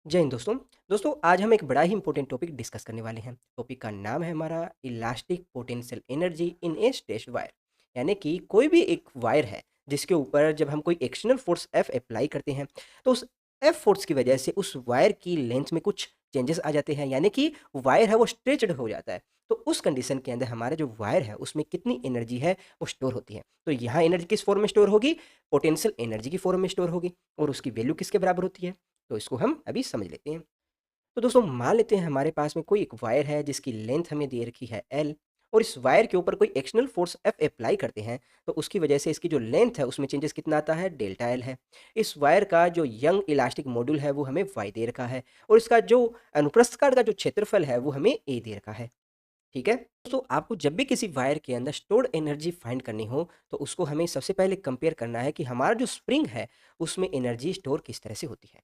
जय हिंद दोस्तों। आज हम एक बड़ा ही इंपॉर्टेंट टॉपिक डिस्कस करने वाले हैं। टॉपिक का नाम है हमारा elastic potential energy in A stretch wire. यानी कि कोई भी एक वायर है जिसके ऊपर जब हम कोई एक्सटर्नल फोर्स एफ अप्लाई करते हैं तो उस एफ फोर्स की वजह से उस वायर की लेंथ में कुछ चेंजेस आ जाते हैं, यानी कि वायर है वो स्ट्रेचड हो जाता है। तो उस कंडीशन के अंदर हमारा जो वायर है उसमें कितनी एनर्जी है वो स्टोर होती है। तो यहाँ एनर्जी किस फॉर्म में स्टोर होगी? पोटेंशियल एनर्जी की फॉर्म में स्टोर होगी। और उसकी वैल्यू किसके बराबर होती है? तो इसको हम अभी समझ लेते हैं। तो दोस्तों मान लेते हैं हमारे पास में कोई एक वायर है जिसकी लेंथ हमें दे रखी है एल, और इस वायर के ऊपर कोई एक्सटर्नल फोर्स एफ अप्लाई करते हैं तो उसकी वजह से इसकी जो लेंथ है उसमें चेंजेस कितना आता है? डेल्टा एल है। इस वायर का जो यंग इलास्टिक मॉड्यूल है वो हमें वाई दे रखा है, और इसका जो अनुप्रस्थ काट का जो क्षेत्रफल है वो हमें ए दे रखा है। ठीक है। दोस्तों आपको जब भी किसी वायर के अंदर स्टोर्ड एनर्जी फाइंड करनी हो तो उसको हमें सबसे पहले कंपेयर करना है कि हमारा जो स्प्रिंग है उसमें एनर्जी स्टोर किस तरह से होती है।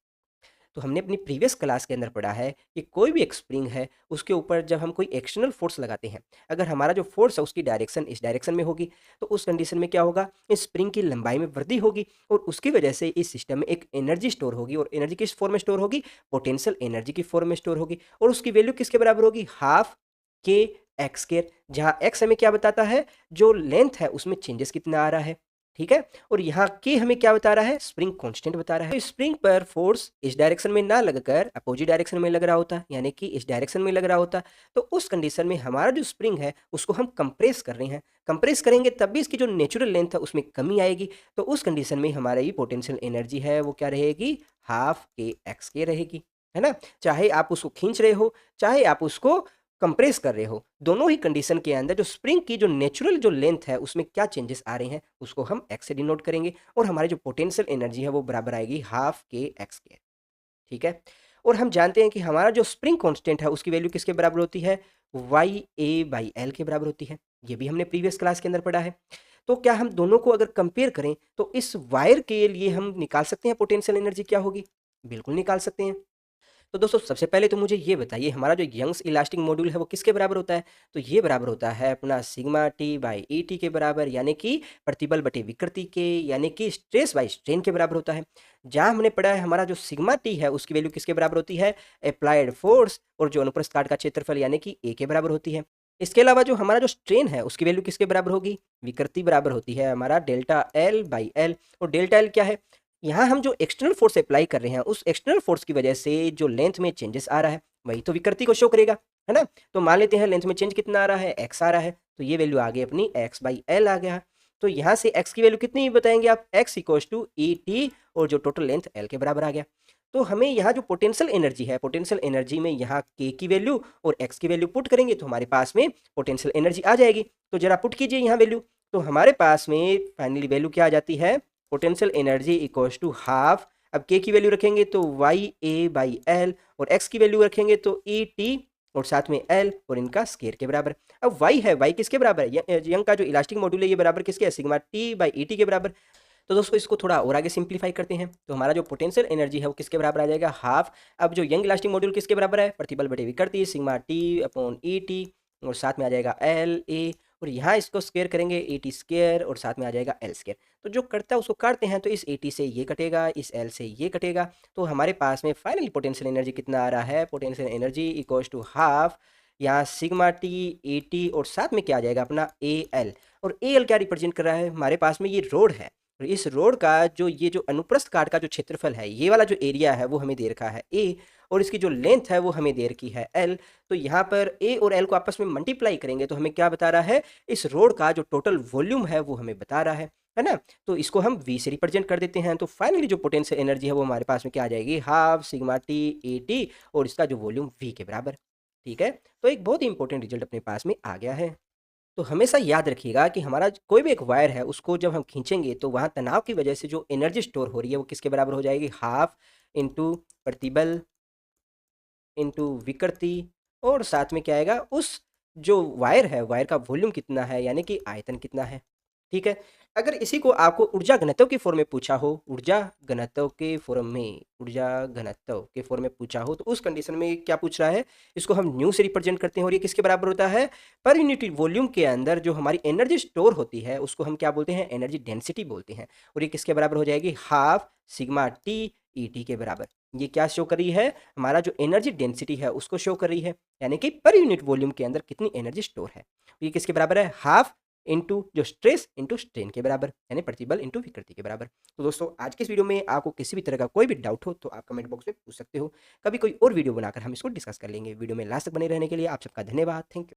तो हमने अपनी प्रीवियस क्लास के अंदर पढ़ा है कि कोई भी एक स्प्रिंग है उसके ऊपर जब हम कोई एक्सटर्नल फोर्स लगाते हैं, अगर हमारा जो फोर्स है उसकी डायरेक्शन इस डायरेक्शन में होगी तो उस कंडीशन में क्या होगा? इस स्प्रिंग की लंबाई में वृद्धि होगी, और उसकी वजह से इस सिस्टम में एक एनर्जी स्टोर होगी, और एनर्जी किस फॉर्म में स्टोर होगी? पोटेंशियल एनर्जी की फॉर्म में स्टोर होगी। और उसकी वैल्यू किसके बराबर होगी? हाफ के एक्स स्क्वायर, जहाँ एक्स हमें क्या बताता है? जो लेंथ है उसमें चेंजेस कितना आ रहा है। ठीक है। और यहाँ के हमें क्या बता रहा है? स्प्रिंग कांस्टेंट बता रहा है। तो स्प्रिंग पर फोर्स इस डायरेक्शन में ना लगकर अपोजिट डायरेक्शन में लग रहा होता, यानी कि इस डायरेक्शन में लग रहा होता, तो उस कंडीशन में हमारा जो स्प्रिंग है उसको हम कंप्रेस कर रहे हैं। कंप्रेस करेंगे तब भी इसकी जो नेचुरल लेंथ है उसमें कमी आएगी। तो उस कंडीशन में हमारा ये पोटेंशियल एनर्जी है वो क्या रहेगी? हाफ के एक्स के रहेगी, है ना। चाहे आप उसको खींच रहे हो, चाहे आप उसको कंप्रेस कर रहे हो, दोनों ही कंडीशन के अंदर जो स्प्रिंग की जो नेचुरल जो लेंथ है उसमें क्या चेंजेस आ रहे हैं उसको हम एक्स से डिनोट करेंगे, और हमारी जो पोटेंशियल एनर्जी है वो बराबर आएगी हाफ के एक्स के। ठीक है। और हम जानते हैं कि हमारा जो स्प्रिंग कांस्टेंट है उसकी वैल्यू किसके बराबर होती है? वाई ए बाई एल के बराबर होती है। ये भी हमने प्रीवियस क्लास के अंदर पढ़ा है। तो क्या हम दोनों को अगर कंपेयर करें तो इस वायर के लिए हम निकाल सकते हैं पोटेंशियल एनर्जी क्या होगी? बिल्कुल निकाल सकते हैं। तो दोस्तों सबसे पहले तो मुझे ये बताइए हमारा जो यंग्स इलास्टिक मॉड्यूल है वो किसके बराबर होता है? तो ये बराबर होता है अपना sigma T by E T के बराबर, यानी कि प्रतिबल बटे विकृति के, यानी कि स्ट्रेस बाई स्ट्रेन के बराबर होता है। जहाँ हमने पढ़ा है हमारा जो सिग्मा टी है उसकी वैल्यू किसके बराबर होती है? अप्लाइड फोर्स, और जो अनुप्रस्थ काट का क्षेत्रफल यानी कि ए के बराबर होती है। इसके अलावा जो हमारा जो स्ट्रेन है उसकी वैल्यू किसके बराबर होगी? विकृति बराबर होती है हमारा डेल्टा एल बाई एल। और डेल्टा एल क्या है? यहाँ हम जो एक्सटर्नल फोर्स अप्लाई कर रहे हैं उस एक्सटर्नल फोर्स की वजह से जो लेंथ में चेंजेस आ रहा है वही तो विकृति को शो करेगा, है ना। तो मान लेते हैं लेंथ में चेंज कितना आ रहा है? एक्स आ रहा है, तो ये वैल्यू आ गई अपनी एक्स बाई एल आ गया। तो यहाँ से एक्स की वैल्यू कितनी बताएंगे आप? X equals to E T, और जो टोटल लेंथ एल के बराबर आ गया। तो हमें यहाँ जो पोटेंशियल एनर्जी है, पोटेंशियल एनर्जी में यहाँ के की वैल्यू और एक्स की वैल्यू पुट करेंगे तो हमारे पास में पोटेंशियल एनर्जी आ जाएगी। तो जरा पुट कीजिए यहाँ वैल्यू, तो हमारे पास में फाइनली वैल्यू क्या आ जाती है? Potential energy equals to half. अब के की वैल्यू रखेंगे तो वाई ए बाई एल, और एक्स की वैल्यू रखेंगे तो ई टी, और साथ में एल, और इनका स्केयर के बराबर। अब वाई है, वाई किसके बराबर है? यंग का जो इलास्टिक मॉड्यूल है ये बराबर किसके है? Sigma T by E T के बराबर। तो दोस्तों इसको थोड़ा और आगे सिंप्लीफाई करते हैं तो हमारा जो पोटेंशियल एनर्जी है वो किसके बराबर आ जाएगा? हाफ। अब जो यंग इलास्टिक मॉड्यूल किसके बराबर है? प्रतिबल बटे विकृति सिग्मा टी अपॉन ई टी, और साथ में आ जाएगा एल ए, और यहाँ इसको स्क्वायर करेंगे ए टी स्क्वायर, और साथ में आ जाएगा एल स्क्वायर। तो जो कटता है उसको काटते हैं तो इस ए टी से ये कटेगा, इस एल से ये कटेगा, तो हमारे पास में फाइनली पोटेंशियल एनर्जी कितना आ रहा है? Potential energy equals to half, यहाँ सिग्मा टी ए टी, और साथ में क्या आ जाएगा अपना ए एल। और ए एल क्या रिप्रेजेंट कर रहा है? हमारे पास में ये रोड है, और इस रोड का जो ये जो अनुप्रस्थ काट का जो क्षेत्रफल है, ये वाला जो एरिया है वो हमें दे रखा है ए, और इसकी जो लेंथ है वो हमें दे रखी है एल। तो यहाँ पर ए और एल को आपस में मल्टीप्लाई करेंगे तो हमें क्या बता रहा है? इस रोड का जो टोटल वॉल्यूम है वो हमें बता रहा है ना। तो इसको हम वी से रिप्रेजेंट कर देते हैं, तो फाइनली जो पोटेंशियल एनर्जी है वो हमारे पास में क्या आ जाएगी? Half sigma T A T, और इसका जो वॉल्यूम वी के बराबर। ठीक है। तो एक बहुत ही इंपॉर्टेंट रिजल्ट अपने पास में आ गया है। तो हमेशा याद रखिएगा कि हमारा कोई भी एक वायर है उसको जब हम खींचेंगे तो वहाँ तनाव की वजह से जो एनर्जी स्टोर हो रही है वो किसके बराबर हो जाएगी? हाफ इंटू प्रतिबल इंटू विकृति, और साथ में क्या आएगा? उस जो वायर है वायर का वॉल्यूम कितना है, यानी कि आयतन कितना है। ठीक है। अगर इसी को आपको ऊर्जा घनत्व के फॉर्म में पूछा हो, ऊर्जा घनत्व के फॉर्म में पूछा हो, तो उस कंडीशन में क्या पूछ रहा है? इसको हम न्यू से रिप्रेजेंट करते हैं, और ये किसके बराबर होता है? पर यूनिट वॉल्यूम के अंदर जो हमारी एनर्जी स्टोर होती है उसको हम क्या बोलते हैं? एनर्जी डेंसिटी बोलते हैं। और ये किसके बराबर हो जाएगी? हाफ सिग्मा टी ईटी के बराबर। ये क्या शो कर रही है, हमारा जो एनर्जी डेंसिटी है उसको शो कर रही है, यानी कि पर यूनिट वॉल्यूम के अंदर कितनी एनर्जी स्टोर है। तो ये किसके बराबर है, हाफ इंटू जो स्ट्रेस इंटू स्ट्रेन के बराबर, यानी प्रतिबल इंटू विकृति के बराबर। तो दोस्तों आज के इस वीडियो में आपको किसी भी तरह का कोई भी डाउट हो तो आप कमेंट बॉक्स में पूछ सकते हो। कभी कोई और वीडियो बनाकर हम इसको डिस्कस कर लेंगे। वीडियो में लास्ट तक बने रहने के लिए आप सबका धन्यवाद। Thank you.